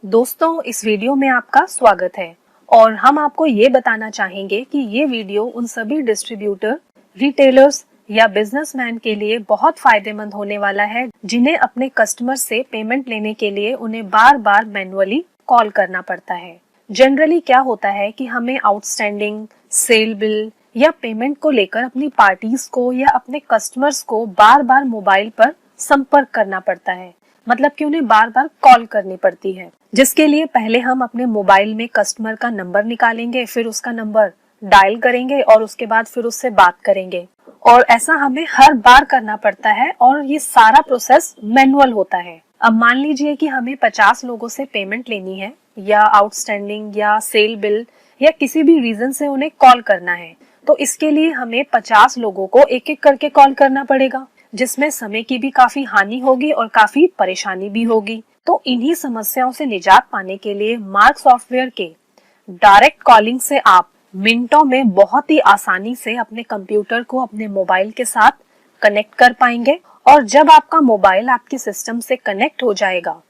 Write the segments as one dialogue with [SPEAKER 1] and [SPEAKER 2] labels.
[SPEAKER 1] दोस्तों, इस वीडियो में आपका स्वागत है और हम आपको ये बताना चाहेंगे कि ये वीडियो उन सभी डिस्ट्रीब्यूटर, रिटेलर्स या बिजनेसमैन के लिए बहुत फायदेमंद होने वाला है जिन्हें अपने कस्टमर से पेमेंट लेने के लिए उन्हें बार बार मैन्युअली कॉल करना पड़ता है। जनरली क्या होता है कि हमें आउटस्टैंडिंग, सेल बिल या पेमेंट को लेकर अपनी पार्टीज को या अपने कस्टमर्स को बार बार मोबाइल पर संपर्क करना पड़ता है, मतलब कि उन्हें बार बार कॉल करनी पड़ती है, जिसके लिए पहले हम अपने मोबाइल में कस्टमर का नंबर निकालेंगे, फिर उसका नंबर डायल करेंगे और उसके बाद फिर उससे बात करेंगे। और ऐसा हमें हर बार करना पड़ता है और ये सारा प्रोसेस मैनुअल होता है। अब मान लीजिए कि हमें 50 लोगों से पेमेंट लेनी है या आउटस्टैंडिंग या सेल बिल या किसी भी रीजन से उन्हें कॉल करना है, तो इसके लिए हमें 50 लोगों को एक एक करके कॉल करना पड़ेगा, जिसमें समय की भी काफी हानि होगी और काफी परेशानी भी होगी। तो इन्हीं समस्याओं से निजात पाने के लिए मार्क सॉफ्टवेयर के डायरेक्ट कॉलिंग से आप मिनटों में बहुत ही आसानी से अपने कंप्यूटर को अपने मोबाइल के साथ कनेक्ट कर पाएंगे। और जब आपका मोबाइल आपके सिस्टम से कनेक्ट हो जाएगा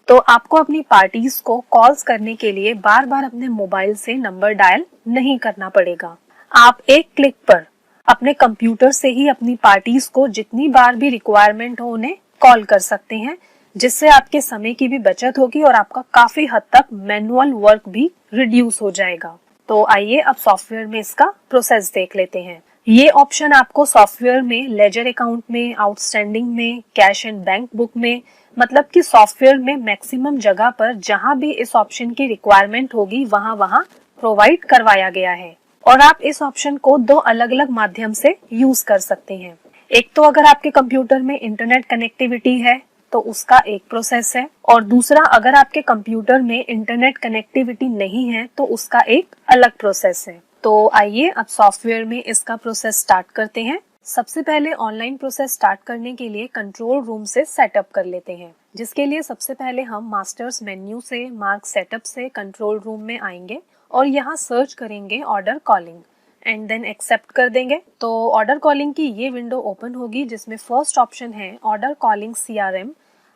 [SPEAKER 1] तो आपको अपनी पार्टीज को कॉल्स करने के लिए बार बार अपने मोबाइल से नंबर डायल नहीं करना पड़ेगा। आप एक क्लिक पर अपने कंप्यूटर से ही अपनी पार्टीज को जितनी बार भी रिक्वायरमेंट हो उन्हें कॉल कर सकते हैं, जिससे आपके समय की भी बचत होगी और आपका काफी हद तक मैनुअल वर्क भी रिड्यूस हो जाएगा। तो आइए अब सॉफ्टवेयर में इसका प्रोसेस देख लेते हैं। ये ऑप्शन आपको सॉफ्टवेयर में लेजर अकाउंट में, आउटस्टैंडिंग में, कैश एंड बैंक बुक में, मतलब कि सॉफ्टवेयर में मैक्सिमम जगह पर जहां भी इस ऑप्शन की रिक्वायरमेंट होगी वहां वहां प्रोवाइड करवाया गया है। और आप इस ऑप्शन को दो अलग अलग माध्यम से यूज कर सकते हैं। एक तो अगर आपके कंप्यूटर में इंटरनेट कनेक्टिविटी है तो उसका एक प्रोसेस है, और दूसरा अगर आपके कंप्यूटर में इंटरनेट कनेक्टिविटी नहीं है तो उसका एक अलग प्रोसेस है। तो आइए अब सॉफ्टवेयर में इसका प्रोसेस स्टार्ट करते हैं। सबसे पहले ऑनलाइन प्रोसेस स्टार्ट करने के लिए कंट्रोल रूम से सेटअप कर लेते हैं, जिसके लिए सबसे पहले हम मास्टर्स मेन्यू से मार्क सेटअप से कंट्रोल रूम में आएंगे और यहाँ सर्च करेंगे order calling and then accept कर देंगे। तो ऑर्डर कॉलिंग की ये विंडो ओपन होगी जिसमें फर्स्ट ऑप्शन है order calling CRM,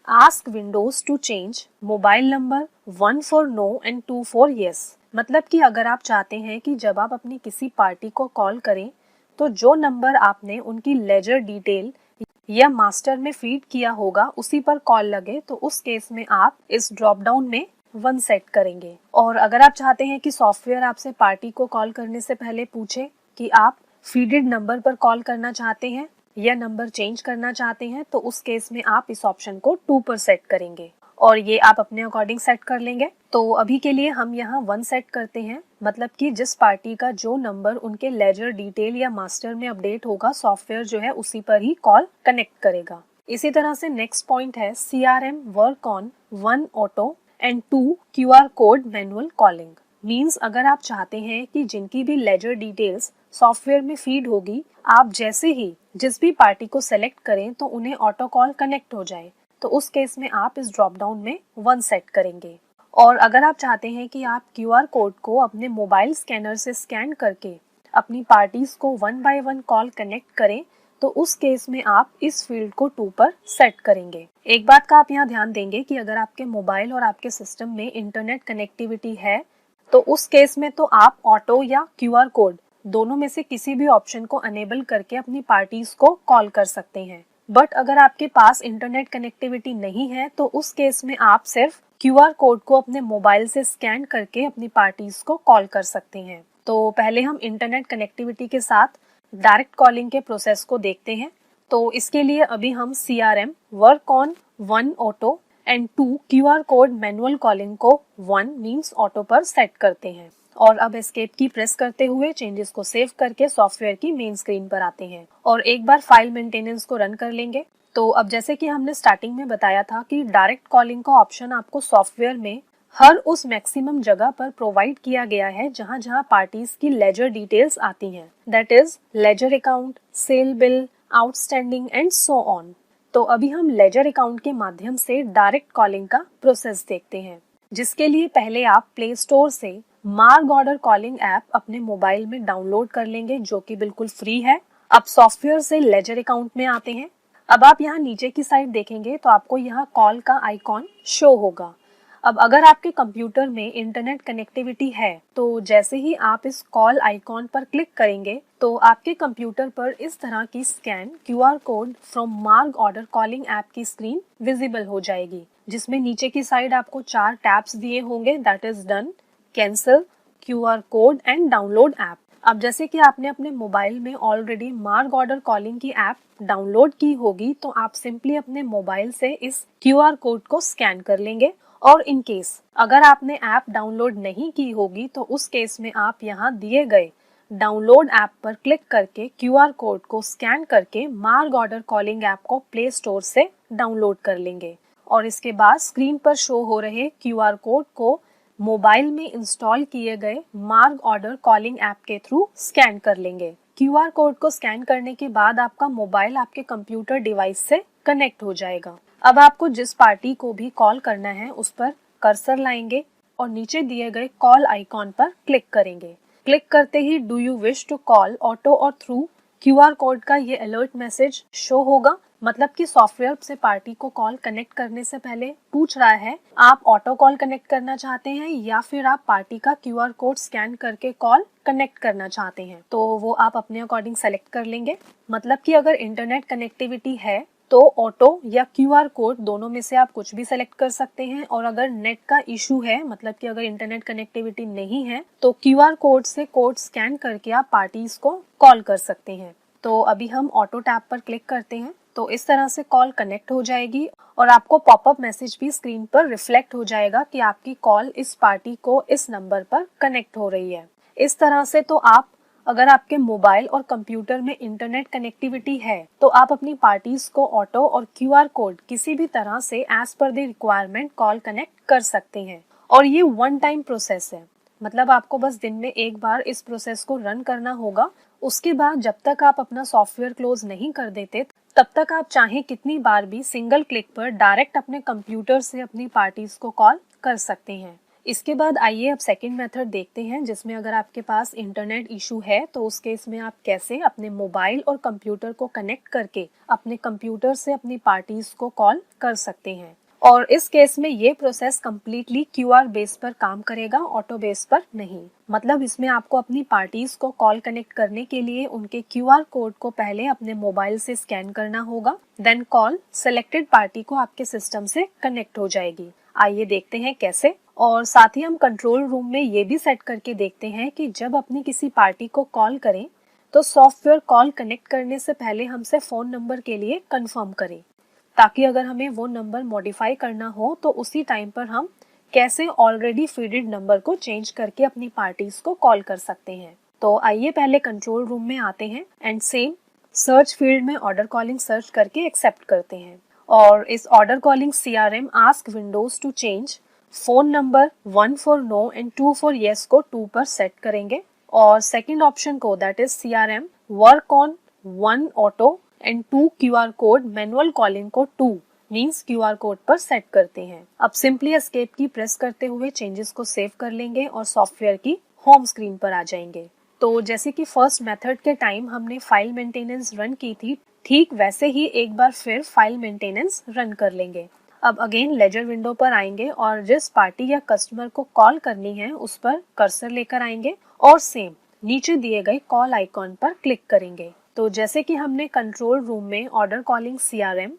[SPEAKER 1] ask windows to change mobile number 1 for no and 2 for yes. मतलब कि अगर आप चाहते हैं कि जब आप अपनी किसी पार्टी को कॉल करें तो जो नंबर आपने उनकी लेजर डिटेल या मास्टर में फीड किया होगा उसी पर कॉल लगे, तो उस केस में आप इस ड्रॉप डाउन में 1 सेट करेंगे। और अगर आप चाहते हैं कि सॉफ्टवेयर आपसे पार्टी को कॉल करने से पहले पूछे कि आप फीडेड नंबर पर कॉल करना चाहते हैं या नंबर चेंज करना चाहते हैं, तो उस केस में आप इस ऑप्शन को 2 पर सेट करेंगे और ये आप अपने अकॉर्डिंग सेट कर लेंगे। तो अभी के लिए हम यहाँ 1 सेट करते हैं, मतलब कि जिस पार्टी का जो नंबर उनके लेजर डिटेल या मास्टर में अपडेट होगा सॉफ्टवेयर जो है उसी पर ही कॉल कनेक्ट करेगा। इसी तरह से नेक्स्ट पॉइंट है CRM work on 1 auto and 2 QR code manual calling. Means अगर आप चाहते हैं कि जिनकी भी लेजर डिटेल्स सॉफ्टवेयर में फीड होगी, आप जैसे ही जिस भी पार्टी को सेलेक्ट करें तो उन्हें ऑटो कॉल कनेक्ट हो जाए, तो उस केस में आप इस ड्रॉप डाउन में 1 सेट करेंगे। और अगर आप चाहते हैं कि आप QR कोड को अपने मोबाइल स्कैनर से स्कैन करके अपनी पार्टीज को 1 बाय 1 कॉल कनेक्ट करें, तो उस केस में आप इस फील्ड को 2 पर सेट करेंगे। एक बात का आप यहाँ ध्यान देंगे कि अगर आपके मोबाइल और आपके सिस्टम में इंटरनेट कनेक्टिविटी है तो उस केस में तो आप ऑटो या QR कोड दोनों में से किसी भी ऑप्शन को अनेबल करके अपनी पार्टीज को कॉल कर सकते हैं। बट अगर आपके पास इंटरनेट कनेक्टिविटी नहीं है तो उस केस में आप सिर्फ QR कोड को अपने मोबाइल से स्कैन करके अपनी पार्टीज को कॉल कर सकते हैं। तो पहले हम इंटरनेट कनेक्टिविटी के साथ डायरेक्ट कॉलिंग के प्रोसेस को देखते हैं। तो इसके लिए अभी हम CRM work on 1 auto and 2 QR code manual calling को 1 मींस ऑटो पर सेट करते हैं और अब एस्केप की प्रेस करते हुए चेंजेस को सेव करके सॉफ्टवेयर की मेन स्क्रीन पर आते हैं और एक बार फाइल मेंटेनेंस को रन कर लेंगे। तो अब जैसे कि हमने स्टार्टिंग में बताया था कि डायरेक्ट कॉलिंग का ऑप्शन आपको सॉफ्टवेयर में हर उस मैक्सिमम जगह पर प्रोवाइड किया गया है जहां जहां पार्टीज की लेजर डिटेल्स आती हैं, that is ledger account, sale bill, outstanding and so on. तो अभी हम लेजर अकाउंट के माध्यम से डायरेक्ट कॉलिंग का प्रोसेस देखते हैं, जिसके लिए पहले आप प्ले स्टोर से मार्ग ऑर्डर कॉलिंग ऐप अपने मोबाइल में डाउनलोड कर लेंगे, जो कि बिल्कुल फ्री है। अब सॉफ्टवेयर से लेजर अकाउंट में आते हैं। अब आप यहाँ नीचे की साइड देखेंगे तो आपको यहाँ कॉल का आइकॉन शो होगा। अब अगर आपके कंप्यूटर में इंटरनेट कनेक्टिविटी है तो जैसे ही आप इस कॉल आइकॉन पर क्लिक करेंगे तो आपके कंप्यूटर पर इस तरह की स्कैन क्यूआर कोड फ्रॉम मार्ग ऑर्डर कॉलिंग ऐप की स्क्रीन विजिबल हो जाएगी, जिसमें नीचे की साइड आपको 4 टैब्स दिए होंगे, that is done, cancel, QR code and download app. अब जैसे कि आपने अपने मोबाइल में ऑलरेडी मार्ग ऑर्डर कॉलिंग की ऐप डाउनलोड की होगी तो आप सिंपली अपने मोबाइल से इस क्यूआर कोड को स्कैन कर लेंगे। और इन केस अगर आपने ऐप डाउनलोड नहीं की होगी तो उस केस में आप यहाँ दिए गए डाउनलोड ऐप पर क्लिक करके क्यूआर कोड को स्कैन करके मार्ग ऑर्डर कॉलिंग ऐप को प्ले स्टोर से डाउनलोड कर लेंगे और इसके बाद स्क्रीन पर शो हो रहे क्यूआर कोड को मोबाइल में इंस्टॉल किए गए मार्ग ऑर्डर कॉलिंग ऐप के थ्रू स्कैन कर लेंगे। क्यूआर कोड को स्कैन करने के बाद आपका मोबाइल आपके कंप्यूटर डिवाइस से कनेक्ट हो जाएगा। अब आपको जिस पार्टी को भी कॉल करना है उस पर कर्सर लाएंगे और नीचे दिए गए कॉल आइकॉन पर क्लिक करेंगे। क्लिक करते ही do you wish to call auto और थ्रू क्यूआर कोड का ये अलर्ट मैसेज शो होगा, मतलब कि सॉफ्टवेयर से पार्टी को कॉल कनेक्ट करने से पहले पूछ रहा है आप ऑटो कॉल कनेक्ट करना चाहते हैं या फिर आप पार्टी का क्यूआर कोड स्कैन करके कॉल कनेक्ट करना चाहते हैं, तो वो आप अपने अकॉर्डिंग सेलेक्ट कर लेंगे। मतलब कि अगर इंटरनेट कनेक्टिविटी है तो ऑटो या क्यूआर कोड दोनों में से आप कुछ भी सेलेक्ट कर सकते हैं और अगर नेट का इशू है, मतलब कि अगर इंटरनेट कनेक्टिविटी नहीं है तो क्यूआर कोड से कोड स्कैन करके आप पार्टीज को कॉल कर सकते हैं। तो अभी हम ऑटो टैब पर क्लिक करते हैं तो इस तरह से कॉल कनेक्ट हो जाएगी और आपको पॉपअप मैसेज भी स्क्रीन पर रिफ्लेक्ट हो जाएगा कि आपकी कॉल इस पार्टी को इस नंबर पर कनेक्ट हो रही है। इस तरह से तो आप अगर आपके मोबाइल और कंप्यूटर में इंटरनेट कनेक्टिविटी है तो आप अपनी पार्टीज को ऑटो और क्यूआर कोड किसी भी तरह से as per the requirement call connect कर सकते हैं। और ये वन टाइम प्रोसेस है, मतलब आपको बस दिन में एक बार इस प्रोसेस को रन करना होगा। उसके बाद जब तक आप अपना सॉफ्टवेयर क्लोज नहीं कर देते तब तक आप चाहे कितनी बार भी सिंगल क्लिक पर डायरेक्ट अपने कंप्यूटर से अपनी पार्टीज को कॉल कर सकते हैं। इसके बाद आइए अब सेकंड मेथड देखते हैं, जिसमें अगर आपके पास इंटरनेट इशू है तो उस केस में आप कैसे अपने मोबाइल और कंप्यूटर को कनेक्ट करके अपने कंप्यूटर से अपनी पार्टीज को कॉल कर सकते हैं। और इस केस में ये प्रोसेस कम्प्लीटली क्यूआर बेस पर काम करेगा, ऑटो बेस पर नहीं। मतलब इसमें आपको अपनी पार्टीज को कॉल कनेक्ट करने के लिए उनके क्यूआर कोड को पहले अपने मोबाइल से स्कैन करना होगा, देन कॉल सेलेक्टेड पार्टी को आपके सिस्टम से कनेक्ट हो जाएगी। आइए देखते हैं कैसे। और साथ ही हम कंट्रोल रूम में ये भी सेट करके देखते हैं कि जब अपनी किसी पार्टी को कॉल करें तो सॉफ्टवेयर कॉल कनेक्ट करने से पहले हमसे फोन नंबर के लिए कंफर्म करे, ताकि अगर हमें वो नंबर मॉडिफाई करना हो तो उसी टाइम पर हम कैसे ऑलरेडी फीडेड नंबर को चेंज करके अपनी पार्टीज को कॉल कर सकते हैं। तो आइए पहले कंट्रोल रूम में आते हैं एंड सेम सर्च फील्ड में ऑर्डर कॉलिंग सर्च करके एक्सेप्ट करते हैं और इस order calling CRM ask windows to change phone number 1 for no and 2 for yes को 2 पर सेट करेंगे और सेकंड ऑप्शन को that is CRM work on 1 auto and 2 QR code manual calling को 2 मींस क्यूआर कोड पर set करते हैं। अब सिंपली एस्केप की प्रेस करते हुए चेंजेस को सेव कर लेंगे और सॉफ्टवेयर की होम स्क्रीन पर आ जाएंगे। तो जैसे कि फर्स्ट मेथड के टाइम हमने फाइल मेंटेनेंस रन की थी, ठीक वैसे ही एक बार फिर फाइल मेंटेनेंस रन कर लेंगे। अब अगेन लेजर विंडो पर आएंगे और जिस पार्टी या कस्टमर को कॉल करनी है उस पर कर्सर लेकर आएंगे और सेम नीचे दिए गए कॉल आइकॉन पर क्लिक करेंगे। तो जैसे कि हमने कंट्रोल रूम में order calling CRM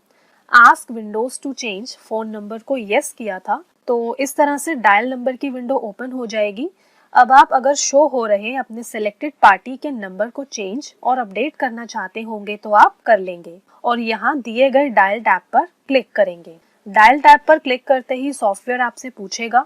[SPEAKER 1] ask windows to change phone number को यस किया था, तो इस तरह से डायल नंबर की विंडो ओपन हो जाएगी। अब आप अगर शो हो रहे अपने सिलेक्टेड पार्टी के नंबर को चेंज और अपडेट करना चाहते होंगे तो आप कर लेंगे और यहाँ दिए गए डायल टैब पर क्लिक करेंगे। डायल टैब पर क्लिक करते ही सॉफ्टवेयर आपसे पूछेगा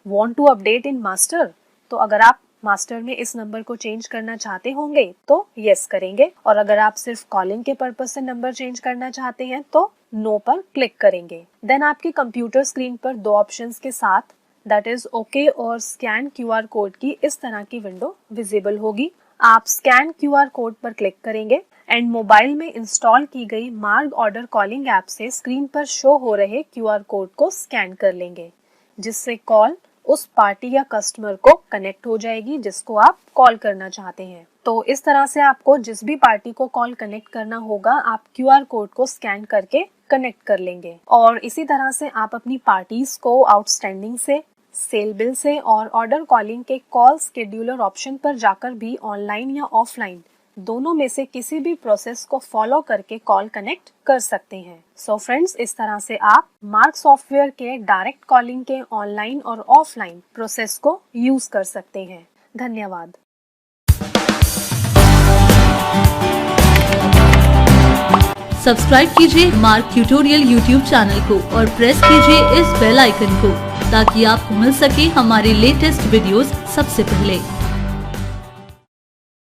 [SPEAKER 1] want to update in master, तो अगर आप मास्टर में इस नंबर को चेंज करना चाहते होंगे तो यस करेंगे और अगर आप सिर्फ कॉलिंग के पर्पज से नंबर चेंज करना चाहते हैं तो नो पर क्लिक करेंगे। देन आपके कंप्यूटर स्क्रीन पर 2 ऑप्शंस के साथ दैट इज ओके और स्कैन क्यूआर कोड की इस तरह की विंडो विजिबल होगी। आप स्कैन क्यूआर कोड पर क्लिक करेंगे एंड मोबाइल में इंस्टॉल की गई मार्ग ऑर्डर कॉलिंग ऐप से स्क्रीन पर शो हो रहे क्यूआर कोड को स्कैन कर लेंगे, जिससे कॉल उस पार्टी या कस्टमर को कनेक्ट हो जाएगी जिसको आप कॉल करना चाहते हैं। तो इस तरह से आपको जिस भी पार्टी को कॉल कनेक्ट करना होगा आप क्यूआर कोड को स्कैन करके कनेक्ट कर लेंगे। और इसी तरह से आप अपनी पार्टीज को आउटस्टैंडिंग से, सेल बिल से और ऑर्डर कॉलिंग के कॉल शेड्यूलर ऑप्शन पर जाकर भी ऑनलाइन या ऑफलाइन दोनों में से किसी भी प्रोसेस को फॉलो करके कॉल कनेक्ट कर सकते हैं। सो फ्रेंड्स, इस तरह से आप मार्क सॉफ्टवेयर के डायरेक्ट कॉलिंग के ऑनलाइन और ऑफलाइन प्रोसेस को यूज कर सकते हैं। धन्यवाद।
[SPEAKER 2] सब्सक्राइब कीजिए मार्क ट्यूटोरियल यूट्यूब चैनल को और प्रेस कीजिए इस बेल आइकन को ताकि आपको मिल सके हमारे लेटेस्ट वीडियोस सबसे पहले।